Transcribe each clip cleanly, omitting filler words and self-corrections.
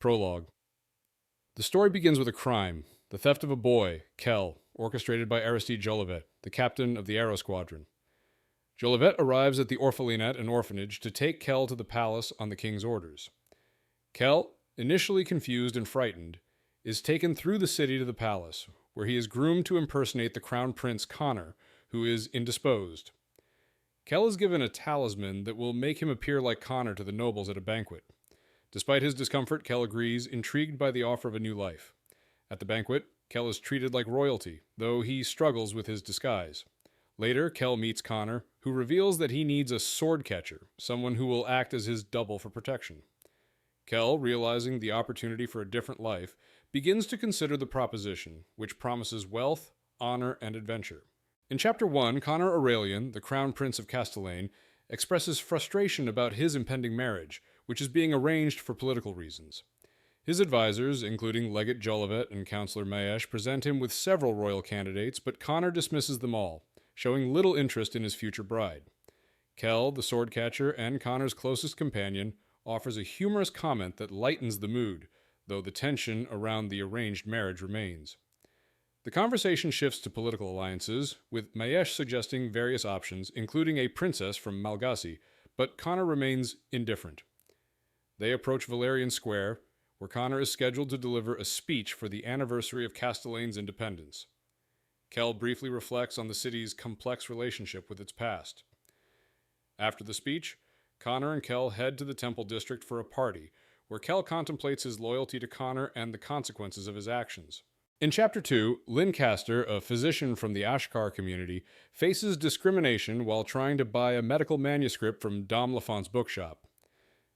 Prologue. The story begins with a crime, the theft of a boy, Kell, orchestrated by Aristide Jolivet, the captain of the Arrow Squadron. Jolivet arrives at the orphelinat, an orphanage, to take Kell to the palace on the king's orders. Kell, initially confused and frightened, is taken through the city to the palace, where he is groomed to impersonate the crown prince Conor, who is indisposed. Kell is given a talisman that will make him appear like Conor to the nobles at a banquet. Despite his discomfort, Kell agrees, intrigued by the offer of a new life. At the banquet, Kell is treated like royalty, though he struggles with his disguise. Later, Kell meets Conor, who reveals that he needs a sword catcher, someone who will act as his double for protection. Kell, realizing the opportunity for a different life, begins to consider the proposition, which promises wealth, honor, and adventure. In Chapter 1, Conor Aurelian, the Crown Prince of Castellane, expresses frustration about his impending marriage, which is being arranged for political reasons. His advisors, including Legate Jolivet and Councillor Maesh, present him with several royal candidates, but Conor dismisses them all, showing little interest in his future bride. Kell, the sword catcher and Conor's closest companion, offers a humorous comment that lightens the mood, though the tension around the arranged marriage remains. The conversation shifts to political alliances, with Maesh suggesting various options, including a princess from Malgassi, but Conor remains indifferent. They approach Valerian Square, where Conor is scheduled to deliver a speech for the anniversary of Castellane's independence. Kell briefly reflects on the city's complex relationship with its past. After the speech, Conor and Kell head to the Temple District for a party, where Kell contemplates his loyalty to Conor and the consequences of his actions. In Chapter 2, Lin Caster, a physician from the Ashkar community, faces discrimination while trying to buy a medical manuscript from Dom Lafont's bookshop.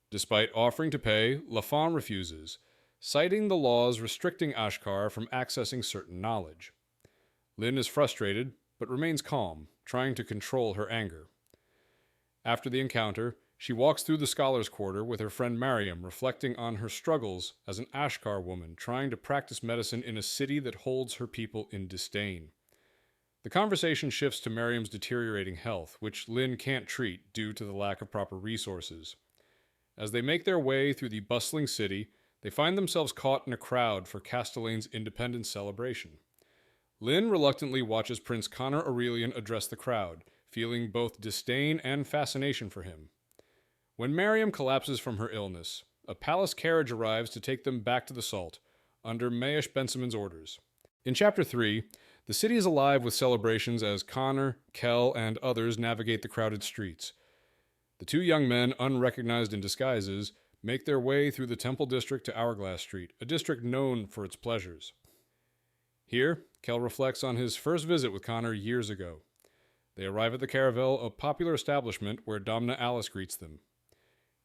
Despite offering to pay, Lafont refuses, citing the laws restricting Ashkar from accessing certain knowledge. Lin is frustrated, but remains calm, trying to control her anger. After the encounter, she walks through the scholars' quarter with her friend Mariam, reflecting on her struggles as an Ashkar woman trying to practice medicine in a city that holds her people in disdain. The conversation shifts to Mariam's deteriorating health, which Lin can't treat due to the lack of proper resources. As they make their way through the bustling city, they find themselves caught in a crowd for Castellane's independence celebration. Lin reluctantly watches Prince Conor Aurelian address the crowd, feeling both disdain and fascination for him. When Mariam collapses from her illness, a palace carriage arrives to take them back to the Salt, under Maesh Bensimon's orders. In Chapter 3, the city is alive with celebrations as Conor, Kell, and others navigate the crowded streets. The two young men, unrecognized in disguises, make their way through the Temple District to Hourglass Street, a district known for its pleasures. Here, Kell reflects on his first visit with Conor years ago. They arrive at the Caravel, a popular establishment where Domna Alice greets them.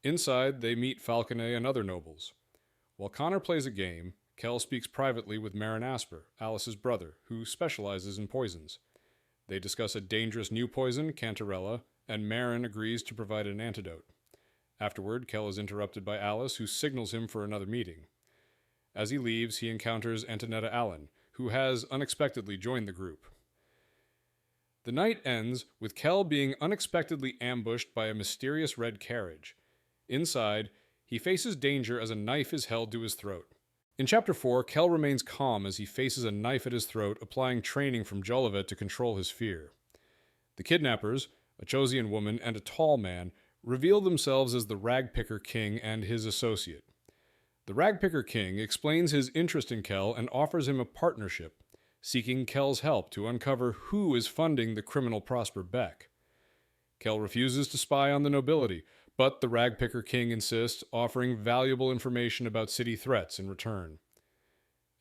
Inside, they meet Falconet and other nobles. While Conor plays a game, Kell speaks privately with Marin Asper, Alice's brother, who specializes in poisons. They discuss a dangerous new poison, Cantarella, and Marin agrees to provide an antidote. Afterward, Kell is interrupted by Alice, who signals him for another meeting. As he leaves, he encounters Antonetta Allen, who has unexpectedly joined the group. The night ends with Kell being unexpectedly ambushed by a mysterious red carriage. Inside, he faces danger as a knife is held to his throat. In Chapter 4, Kell remains calm as he faces a knife at his throat, applying training from Jolivet to control his fear. The kidnappers, a Chosian woman and a tall man, reveal themselves as the Ragpicker King and his associate. The Ragpicker King explains his interest in Kell and offers him a partnership, seeking Kell's help to uncover who is funding the criminal Prosper Beck. Kell refuses to spy on the nobility, but the Ragpicker King insists, offering valuable information about city threats in return.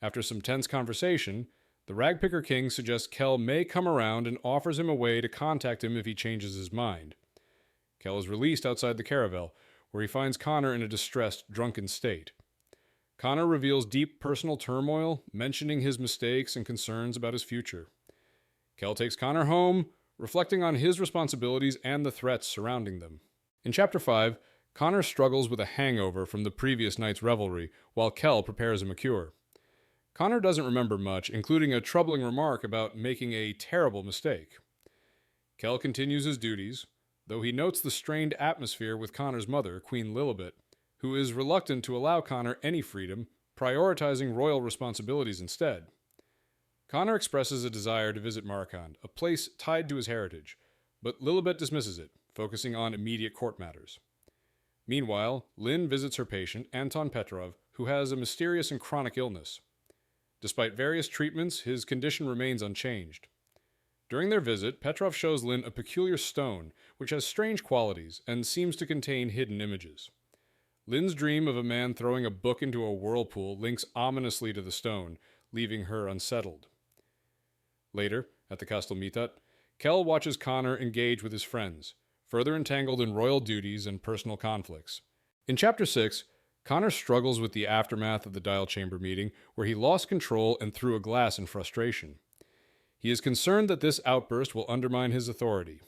After some tense conversation, the Ragpicker King suggests Kell may come around and offers him a way to contact him if he changes his mind. Kell is released outside the Caravel, where he finds Conor in a distressed, drunken state. Conor reveals deep personal turmoil, mentioning his mistakes and concerns about his future. Kell takes Conor home, reflecting on his responsibilities and the threats surrounding them. In Chapter 5, Conor struggles with a hangover from the previous night's revelry, while Kell prepares him a cure. Conor doesn't remember much, including a troubling remark about making a terrible mistake. Kell continues his duties, though he notes the strained atmosphere with Conor's mother, Queen Lilibet, who is reluctant to allow Conor any freedom, prioritizing royal responsibilities instead. Conor expresses a desire to visit Markand, a place tied to his heritage, but Lilibet dismisses it, focusing on immediate court matters. Meanwhile, Lin visits her patient, Anton Petrov, who has a mysterious and chronic illness. Despite various treatments, his condition remains unchanged. During their visit, Petrov shows Lin a peculiar stone, which has strange qualities and seems to contain hidden images. Lin's dream of a man throwing a book into a whirlpool links ominously to the stone, leaving her unsettled. Later, at the Castellane, Kell watches Conor engage with his friends, further entangled in royal duties and personal conflicts. In Chapter 6, Conor struggles with the aftermath of the Dial Chamber meeting, where he lost control and threw a glass in frustration. He is concerned that this outburst will undermine his authority.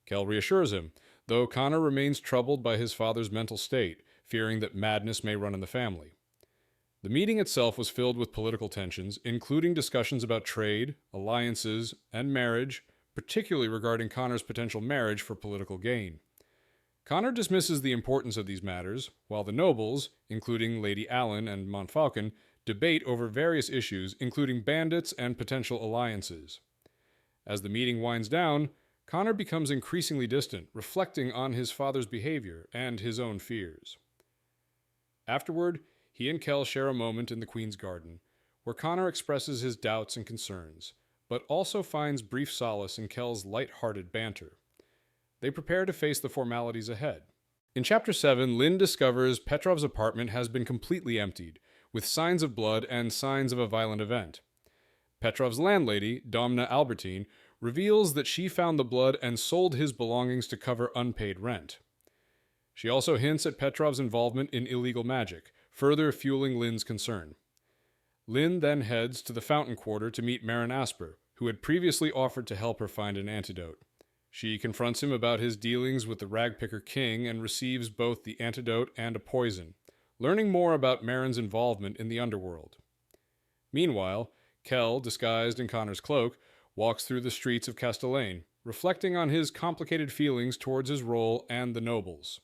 Kell reassures him, though Conor remains troubled by his father's mental state, fearing that madness may run in the family. The meeting itself was filled with political tensions, including discussions about trade, alliances, and marriage, particularly regarding Conor's potential marriage for political gain. Conor dismisses the importance of these matters, while the nobles, including Lady Allen and Montfaucon, debate over various issues, including bandits and potential alliances. As the meeting winds down, Conor becomes increasingly distant, reflecting on his father's behavior and his own fears. Afterward, he and Kell share a moment in the Queen's Garden, where Conor expresses his doubts and concerns, but also finds brief solace in Kell's light-hearted banter. They prepare to face the formalities ahead. In Chapter 7, Lin discovers Petrov's apartment has been completely emptied, with signs of blood and signs of a violent event. Petrov's landlady, Domna Albertine, reveals that she found the blood and sold his belongings to cover unpaid rent. She also hints at Petrov's involvement in illegal magic, further fueling Lin's concern. Lin then heads to the Fountain Quarter to meet Marin Asper, who had previously offered to help her find an antidote. She confronts him about his dealings with the Ragpicker King and receives both the antidote and a poison, learning more about Marin's involvement in the underworld. Meanwhile, Kell, disguised in Conor's cloak, walks through the streets of Castellane, reflecting on his complicated feelings towards his role and the nobles.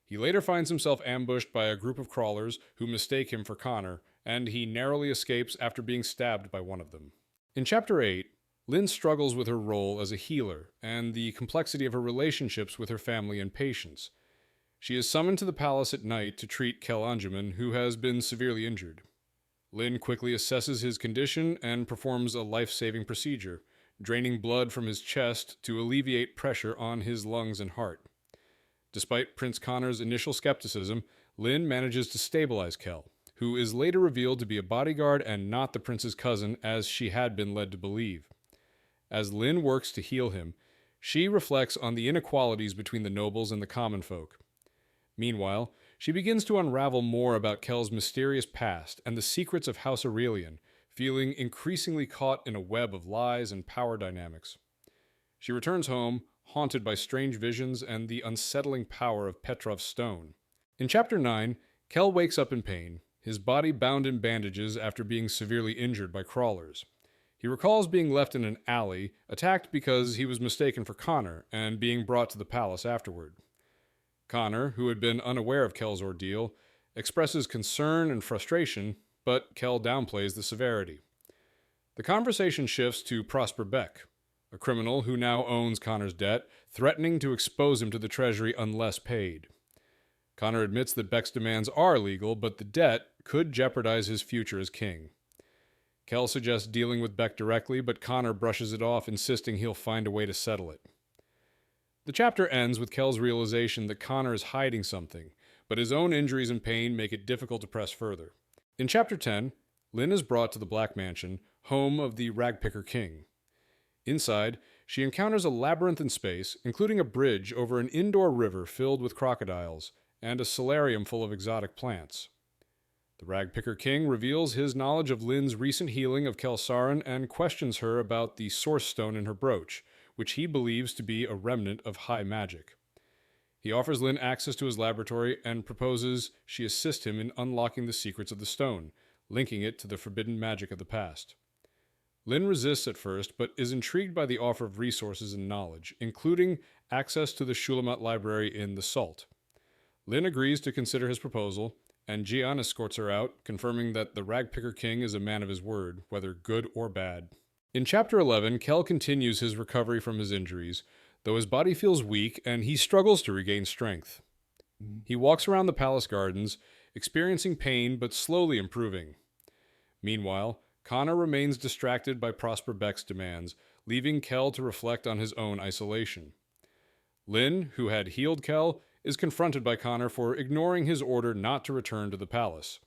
He later finds himself ambushed by a group of crawlers who mistake him for Conor, and he narrowly escapes after being stabbed by one of them. In Chapter 8, Lin struggles with her role as a healer and the complexity of her relationships with her family and patients. She is summoned to the palace at night to treat Kell Anjuman, who has been severely injured. Lin quickly assesses his condition and performs a life-saving procedure, draining blood from his chest to alleviate pressure on his lungs and heart. Despite Prince Conor's initial skepticism, Lin manages to stabilize Kell, who is later revealed to be a bodyguard and not the prince's cousin as she had been led to believe. As Lin works to heal him, she reflects on the inequalities between the nobles and the common folk. Meanwhile, she begins to unravel more about Kell's mysterious past and the secrets of House Aurelian, feeling increasingly caught in a web of lies and power dynamics. She returns home, haunted by strange visions and the unsettling power of Petrov's stone. In Chapter 9, Kell wakes up in pain, his body bound in bandages after being severely injured by crawlers. He recalls being left in an alley, attacked because he was mistaken for Conor, and being brought to the palace afterward. Conor, who had been unaware of Kell's ordeal, expresses concern and frustration, but Kell downplays the severity. The conversation shifts to Prosper Beck, a criminal who now owns Conor's debt, threatening to expose him to the treasury unless paid. Conor admits that Beck's demands are legal, but the debt could jeopardize his future as king. Kell suggests dealing with Beck directly, but Conor brushes it off, insisting he'll find a way to settle it. The chapter ends with Kell's realization that Conor is hiding something, but his own injuries and pain make it difficult to press further. In Chapter 10, Lin is brought to the Black Mansion, home of the Ragpicker King. Inside, she encounters a labyrinthine space, including a bridge over an indoor river filled with crocodiles, and a solarium full of exotic plants. The Ragpicker King reveals his knowledge of Lin's recent healing of Kelsarin and questions her about the source stone in her brooch, which he believes to be a remnant of high magic. He offers Lin access to his laboratory and proposes she assist him in unlocking the secrets of the stone, linking it to the forbidden magic of the past. Lin resists at first, but is intrigued by the offer of resources and knowledge, including access to the Shulamit library in the Salt. Lin agrees to consider his proposal, and Gian escorts her out, confirming that the Ragpicker King is a man of his word, whether good or bad. In Chapter 11, Kell continues his recovery from his injuries, though his body feels weak and he struggles to regain strength. He walks around the palace gardens, experiencing pain but slowly improving. Meanwhile, Conor remains distracted by Prosper Beck's demands, leaving Kell to reflect on his own isolation. Lin, who had healed Kell, is confronted by Conor for ignoring his order not to return to the palace.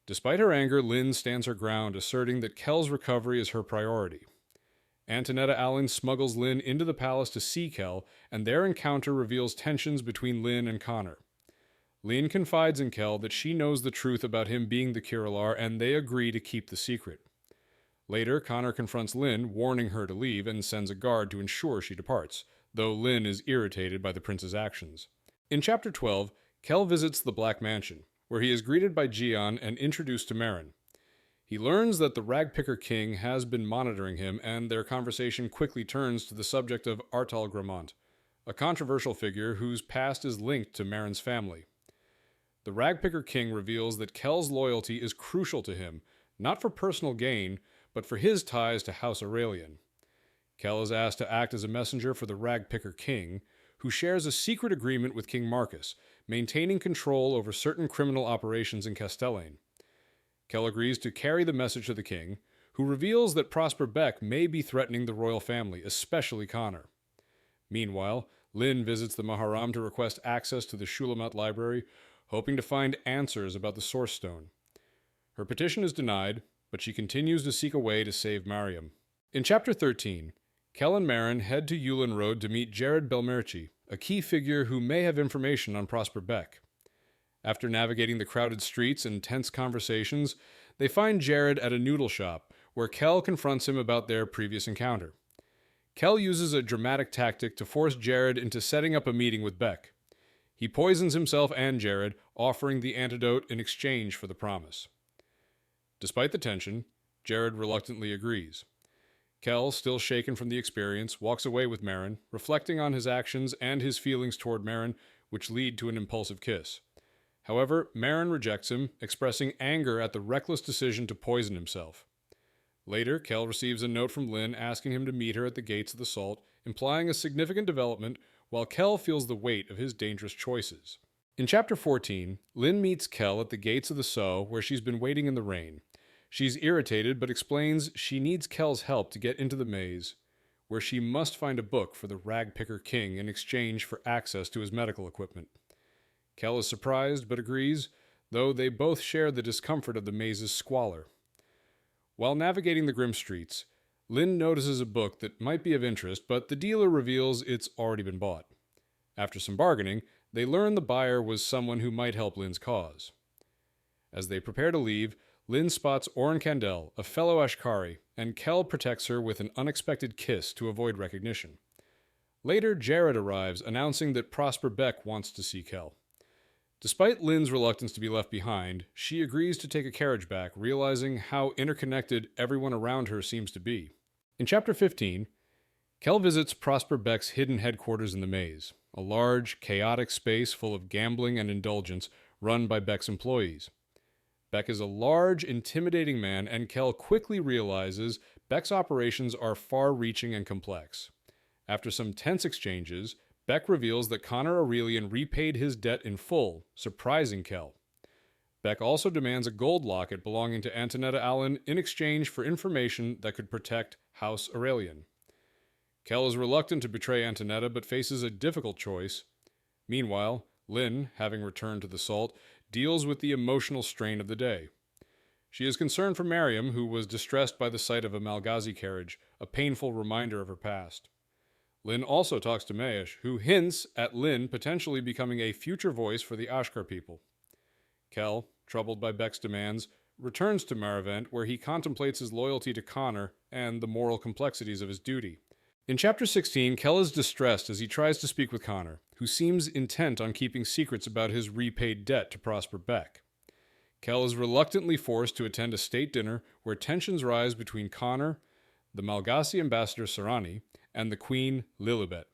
Despite her anger, Lin stands her ground, asserting that Kell's recovery is her priority. Antonetta Allen smuggles Lin into the palace to see Kell, and their encounter reveals tensions between Lin and Conor. Lin confides in Kell that she knows the truth about him being the Kirilar, and they agree to keep the secret. Later, Conor confronts Lin, warning her to leave, and sends a guard to ensure she departs, though Lin is irritated by the prince's actions. In Chapter 12, Kell visits the Black Mansion, where he is greeted by Gian and introduced to Merrin. He learns that the Ragpicker King has been monitoring him, and their conversation quickly turns to the subject of Artal Gramont, a controversial figure whose past is linked to Merrin's family. The Ragpicker King reveals that Kell's loyalty is crucial to him, not for personal gain, but for his ties to House Aurelian. Kell is asked to act as a messenger for the Ragpicker King, who shares a secret agreement with King Marcus, maintaining control over certain criminal operations in Castellane. Kell agrees to carry the message to the king, who reveals that Prosper Beck may be threatening the royal family, especially Conor. Meanwhile, Lin visits the Maharam to request access to the Shulamat library, hoping to find answers about the Source Stone. Her petition is denied, but she continues to seek a way to save Mariam. In Chapter 13, Kell and Merrin head to Yulin Road to meet Jared Belmerci, a key figure who may have information on Prosper Beck. After navigating the crowded streets and tense conversations, they find Jared at a noodle shop, where Kell confronts him about their previous encounter. Kell uses a dramatic tactic to force Jared into setting up a meeting with Beck. He poisons himself and Jared, offering the antidote in exchange for the promise. Despite the tension, Jared reluctantly agrees. Kell, still shaken from the experience, walks away with Merrin, reflecting on his actions and his feelings toward Merrin, which lead to an impulsive kiss. However, Merrin rejects him, expressing anger at the reckless decision to poison himself. Later, Kell receives a note from Lin asking him to meet her at the gates of the Salt, implying a significant development, while Kell feels the weight of his dangerous choices. In Chapter 14, Lin meets Kell at the gates of the Sceau, where she's been waiting in the rain. She's irritated, but explains she needs Kell's help to get into the maze, where she must find a book for the Ragpicker King in exchange for access to his medical equipment. Kell is surprised, but agrees, though they both share the discomfort of the maze's squalor. While navigating the grim streets, Lin notices a book that might be of interest, but the dealer reveals it's already been bought. After some bargaining, they learn the buyer was someone who might help Lin's cause. As they prepare to leave, Lin spots Oren Kandel, a fellow Ashkari, and Kell protects her with an unexpected kiss to avoid recognition. Later, Jared arrives, announcing that Prosper Beck wants to see Kell. Despite Lin's reluctance to be left behind, she agrees to take a carriage back, realizing how interconnected everyone around her seems to be. In Chapter 15, Kell visits Prosper Beck's hidden headquarters in the maze, a large, chaotic space full of gambling and indulgence run by Beck's employees. Beck is a large, intimidating man, and Kell quickly realizes Beck's operations are far-reaching and complex. After some tense exchanges, Beck reveals that Conor Aurelian repaid his debt in full, surprising Kell. Beck also demands a gold locket belonging to Antonetta Allen in exchange for information that could protect House Aurelian. Kell is reluctant to betray Antonetta, but faces a difficult choice. Meanwhile, Lin, having returned to the Salt, deals with the emotional strain of the day. She is concerned for Mariam, who was distressed by the sight of a Malghazi carriage, a painful reminder of her past. Lin also talks to Maesh, who hints at Lin potentially becoming a future voice for the Ashkar people. Kell, troubled by Beck's demands, returns to Maravent, where he contemplates his loyalty to Conor and the moral complexities of his duty. In Chapter 16, Kell is distressed as he tries to speak with Conor, who seems intent on keeping secrets about his repaid debt to Prosper Beck. Kell is reluctantly forced to attend a state dinner where tensions rise between Conor, the Malghazi ambassador Sarani, and the Queen Lilibet.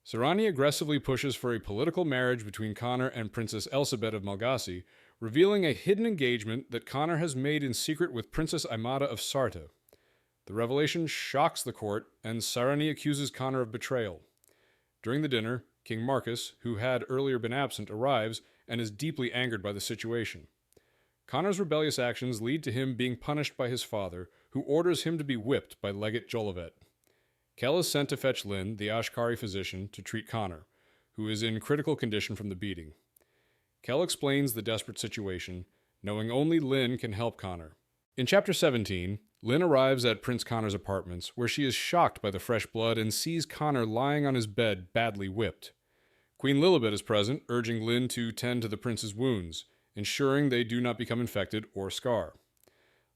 Sarani aggressively pushes for a political marriage between Conor and Princess Elsabeth of Malgassi, revealing a hidden engagement that Conor has made in secret with Princess Aimata of Sartha. The revelation shocks the court, and Sarani accuses Conor of betrayal. During the dinner, King Marcus, who had earlier been absent, arrives and is deeply angered by the situation. Conor's rebellious actions lead to him being punished by his father, who orders him to be whipped by Legate Jolivet. Kell is sent to fetch Lin, the Ashkari physician, to treat Conor, who is in critical condition from the beating. Kell explains the desperate situation, knowing only Lin can help Conor. In Chapter 17, Lin arrives at Prince Conor's apartments, where she is shocked by the fresh blood and sees Conor lying on his bed, badly whipped. Queen Lilibet is present, urging Lin to tend to the prince's wounds, ensuring they do not become infected or scar.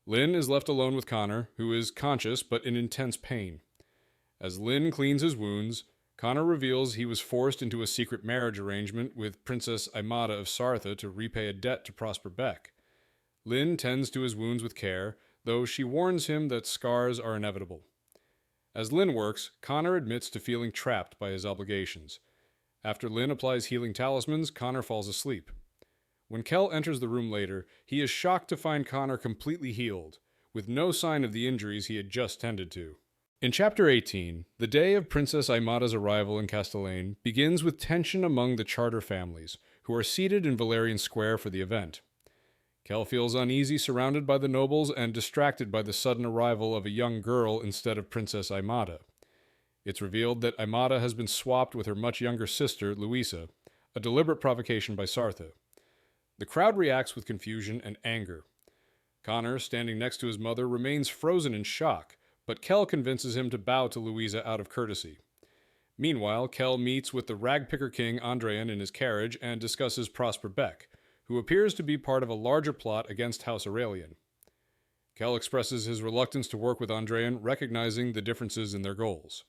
Lin is left alone with Conor, who is conscious but in intense pain. As Lin cleans his wounds, Conor reveals he was forced into a secret marriage arrangement with Princess Aimata of Sartha to repay a debt to Prosper Beck. Lin tends to his wounds with care, though she warns him that scars are inevitable. As Lin works, Conor admits to feeling trapped by his obligations. After Lin applies healing talismans, Conor falls asleep. When Kell enters the room later, he is shocked to find Conor completely healed, with no sign of the injuries he had just tended to. In Chapter 18, the day of Princess Aimata's arrival in Castellane begins with tension among the Charter families, who are seated in Valerian Square for the event. Kell feels uneasy surrounded by the nobles and distracted by the sudden arrival of a young girl instead of Princess Aimata. It's revealed that Aimata has been swapped with her much younger sister, Louisa, a deliberate provocation by Sartha. The crowd reacts with confusion and anger. Conor, standing next to his mother, remains frozen in shock, but Kell convinces him to bow to Louisa out of courtesy. Meanwhile, Kell meets with the Ragpicker King Andrean in his carriage and discusses Prosper Beck, who appears to be part of a larger plot against House Aurelian. Kell expresses his reluctance to work with Andrean, recognizing the differences in their goals.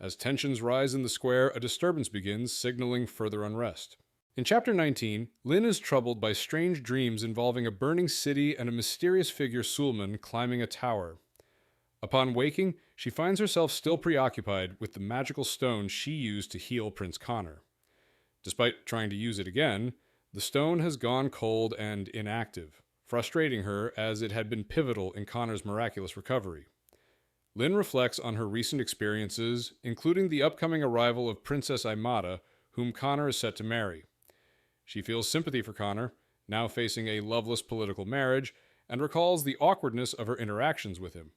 As tensions rise in the square, a disturbance begins, signaling further unrest. In Chapter 19, Lin is troubled by strange dreams involving a burning city and a mysterious figure, Sulman, climbing a tower. Upon waking, she finds herself still preoccupied with the magical stone she used to heal Prince Conor. Despite trying to use it again, the stone has gone cold and inactive, frustrating her as it had been pivotal in Conor's miraculous recovery. Lin reflects on her recent experiences, including the upcoming arrival of Princess Aimata, whom Conor is set to marry. She feels sympathy for Conor, now facing a loveless political marriage, and recalls the awkwardness of her interactions with him.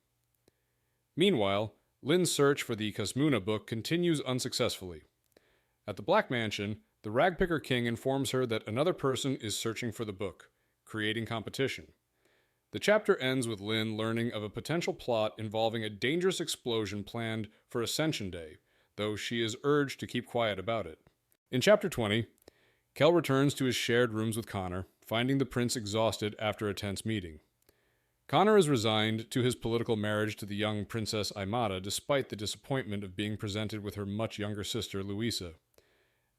Meanwhile, Lin's search for the Kasmuna book continues unsuccessfully. At the Black Mansion, the Ragpicker King informs her that another person is searching for the book, creating competition. The chapter ends with Lin learning of a potential plot involving a dangerous explosion planned for Ascension Day, though she is urged to keep quiet about it. In Chapter 20, Kell returns to his shared rooms with Conor, finding the prince exhausted after a tense meeting. Conor is resigned to his political marriage to the young Princess Aimata despite the disappointment of being presented with her much younger sister, Louisa.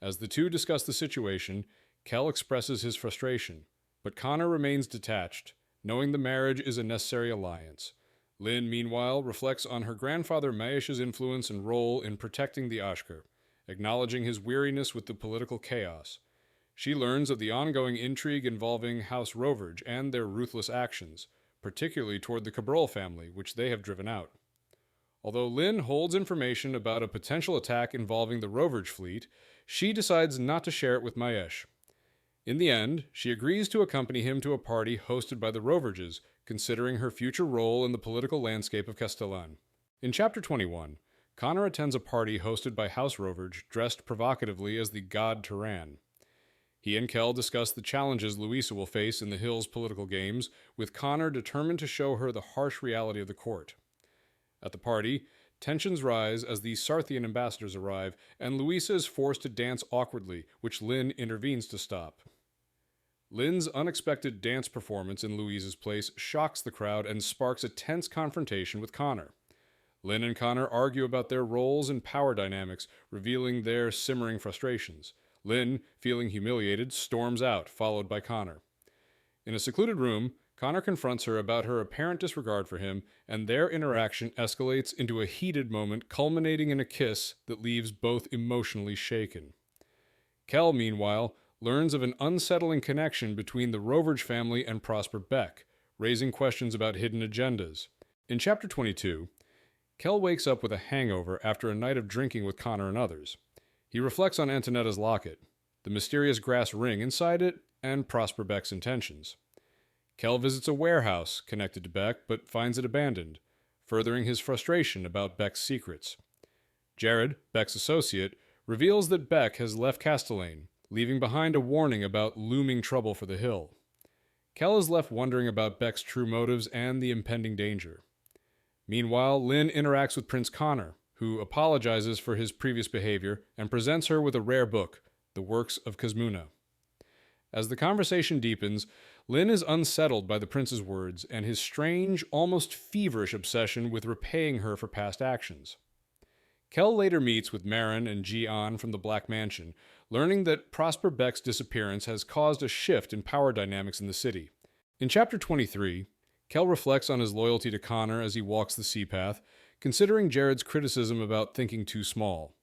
As the two discuss the situation, Kell expresses his frustration, but Conor remains detached, knowing the marriage is a necessary alliance. Lin, meanwhile, reflects on her grandfather Maesh's influence and role in protecting the Ashkar, acknowledging his weariness with the political chaos. She learns of the ongoing intrigue involving House Revered and their ruthless actions, particularly toward the Cabral family, which they have driven out. Although Lin holds information about a potential attack involving the Revered fleet, she decides not to share it with Maesh. In the end, she agrees to accompany him to a party hosted by the Roverges, considering her future role in the political landscape of Castellane. In Chapter 21, Conor attends a party hosted by House Revered, dressed provocatively as the god Tyran. He and Kell discuss the challenges Louisa will face in the Hills' political games, with Conor determined to show her the harsh reality of the court. At the party, tensions rise as the Sarthian ambassadors arrive, and Louisa is forced to dance awkwardly, which Lin intervenes to stop. Lin's unexpected dance performance in Louisa's place shocks the crowd and sparks a tense confrontation with Conor. Lin and Conor argue about their roles and power dynamics, revealing their simmering frustrations. Lin, feeling humiliated, storms out, followed by Conor. In a secluded room, Conor confronts her about her apparent disregard for him, and their interaction escalates into a heated moment, culminating in a kiss that leaves both emotionally shaken. Kell, meanwhile, learns of an unsettling connection between the Rovage family and Prosper Beck, raising questions about hidden agendas. In Chapter 22, Kell wakes up with a hangover after a night of drinking with Conor and others. He reflects on Antonetta's locket, the mysterious grass ring inside it, and Prosper Beck's intentions. Kell visits a warehouse connected to Beck, but finds it abandoned, furthering his frustration about Beck's secrets. Jared, Beck's associate, reveals that Beck has left Castellane, leaving behind a warning about looming trouble for the Hill. Kell is left wondering about Beck's true motives and the impending danger. Meanwhile, Lin interacts with Prince Conor, who apologizes for his previous behavior and presents her with a rare book, the works of Casmuna. As the conversation deepens, Lin is unsettled by the prince's words and his strange, almost feverish obsession with repaying her for past actions. Kell later meets with Marin and Ji-an from the Black Mansion, learning that Prosper Beck's disappearance has caused a shift in power dynamics in the city. In Chapter 23, Kell reflects on his loyalty to Conor as he walks the sea path, considering Jared's criticism about thinking too small.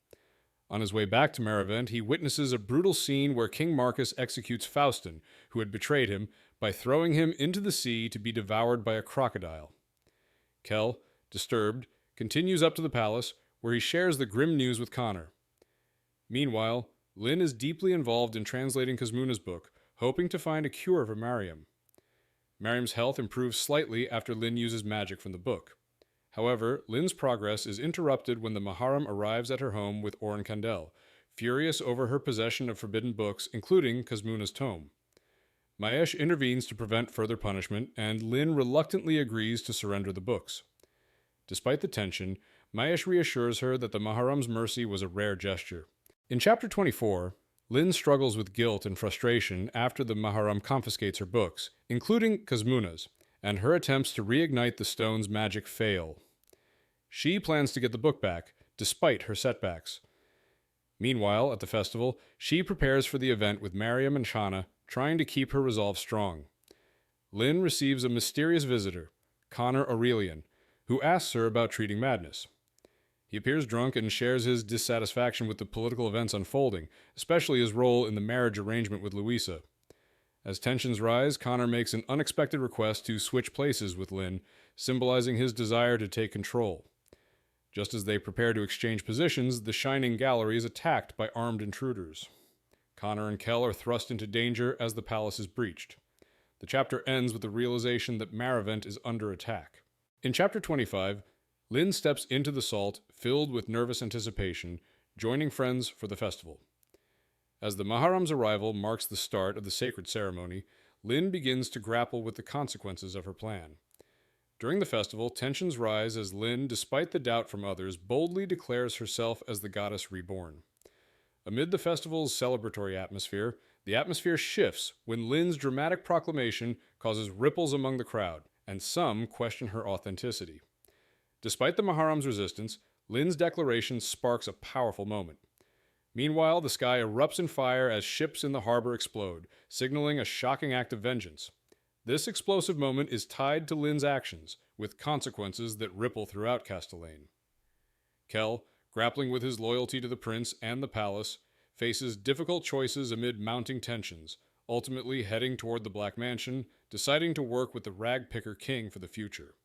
On his way back to Merivent, he witnesses a brutal scene where King Marcus executes Faustin, who had betrayed him, by throwing him into the sea to be devoured by a crocodile. Kell, disturbed, continues up to the palace, where he shares the grim news with Conor. Meanwhile, Lin is deeply involved in translating Casmuna's book, hoping to find a cure for Mariam. Mariam's health improves slightly after Lin uses magic from the book. However, Lin's progress is interrupted when the Maharam arrives at her home with Oren Kandel, furious over her possession of forbidden books, including Casmuna's tome. Maesh intervenes to prevent further punishment, and Lin reluctantly agrees to surrender the books. Despite the tension, Maesh reassures her that the Maharam's mercy was a rare gesture. In Chapter 24, Lin struggles with guilt and frustration after the Maharam confiscates her books, including Casmuna's, and her attempts to reignite the stone's magic fail. She plans to get the book back, despite her setbacks. Meanwhile, at the festival, she prepares for the event with Mariam and Shana, trying to keep her resolve strong. Lin receives a mysterious visitor, Conor Aurelian, who asks her about treating madness. He appears drunk and shares his dissatisfaction with the political events unfolding, especially his role in the marriage arrangement with Louisa. As tensions rise, Conor makes an unexpected request to switch places with Lin, symbolizing his desire to take control. Just as they prepare to exchange positions, the Shining Gallery is attacked by armed intruders. Conor and Kell are thrust into danger as the palace is breached. The chapter ends with the realization that Merivent is under attack. In Chapter 25, Lin steps into the salt, filled with nervous anticipation, joining friends for the festival. As the Maharam's arrival marks the start of the sacred ceremony, Lin begins to grapple with the consequences of her plan. During the festival, tensions rise as Lin, despite the doubt from others, boldly declares herself as the goddess reborn. Amid the festival's celebratory atmosphere, the atmosphere shifts when Lin's dramatic proclamation causes ripples among the crowd, and some question her authenticity. Despite the Maharam's resistance, Lin's declaration sparks a powerful moment. Meanwhile, the sky erupts in fire as ships in the harbor explode, signaling a shocking act of vengeance. This explosive moment is tied to Lin's actions, with consequences that ripple throughout Castellane. Kell, grappling with his loyalty to the prince and the palace, faces difficult choices amid mounting tensions, ultimately heading toward the Black Mansion, deciding to work with the Ragpicker King for the future.